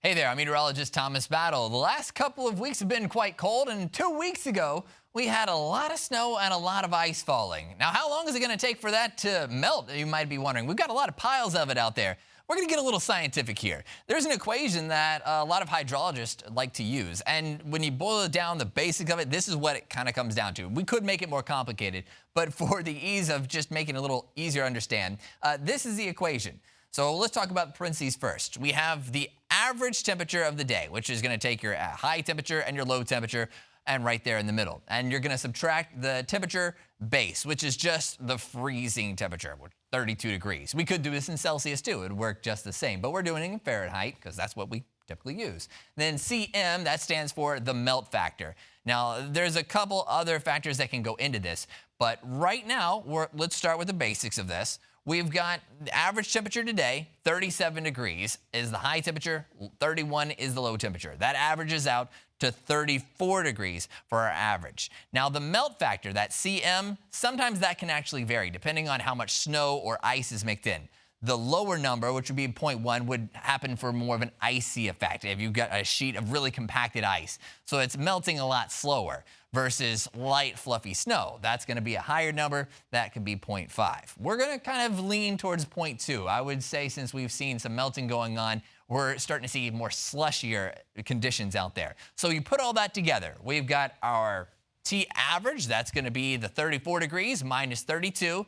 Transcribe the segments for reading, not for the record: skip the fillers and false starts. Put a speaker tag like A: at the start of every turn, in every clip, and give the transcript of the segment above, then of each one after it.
A: Hey there, I'm meteorologist Thomas Battle. The last couple of weeks have been quite cold, and 2 weeks ago, we had a lot of snow and a lot of ice falling. Now, how long is it going to take for that to melt, you might be wondering? We've got a lot of piles of it out there. We're going to get a little scientific here. There's an equation that a lot of hydrologists like to use, and when you boil it down, the basics of it, this is what it kind of comes down to. We could make it more complicated, but for the ease of just making it a little easier to understand, this is the equation. So let's talk about the parentheses first. We have the average temperature of the day, which is going to take your high temperature and your low temperature, and right there in the middle. And you're going to subtract the temperature base, which is just the freezing temperature, 32 degrees. We could do this in Celsius too. It would work just the same, but we're doing it in Fahrenheit because that's what we typically use. Then CM, that stands for the melt factor. Now, there's a couple other factors that can go into this, but right now, let's start with the basics of this. We've got the average temperature today, 37 degrees is the high temperature, 31 is the low temperature. That averages out to 34 degrees for our average. Now, the melt factor, that CM, sometimes that can actually vary depending on how much snow or ice is mixed in. The lower number, which would be 0.1, would happen for more of an icy effect if you've got a sheet of really compacted ice. So it's melting a lot slower versus light, fluffy snow. That's going to be a higher number. That could be 0.5. We're going to kind of lean towards 0.2. I would say since we've seen some melting going on, we're starting to see more slushier conditions out there. So you put all that together. We've got our T average. That's going to be the 34 degrees minus 32.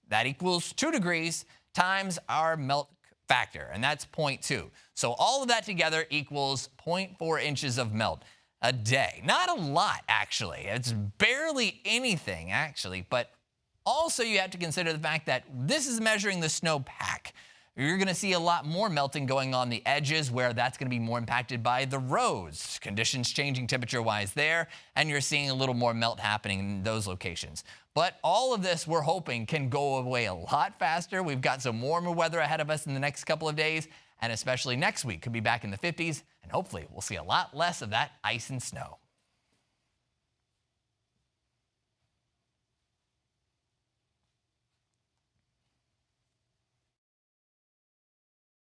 A: That equals 2 degrees times our melt factor, and that's 0.2. So all of that together equals 0.4 inches of melt a day. Not a lot, actually. It's barely anything, actually, but also you have to consider the fact that this is measuring the snowpack. You're going to see a lot more melting going on the edges where that's going to be more impacted by the roads. Conditions changing temperature-wise there, and you're seeing a little more melt happening in those locations. But all of this, we're hoping, can go away a lot faster. We've got some warmer weather ahead of us in the next couple of days, and especially next week could be back in the 50s, and hopefully we'll see a lot less of that ice and snow.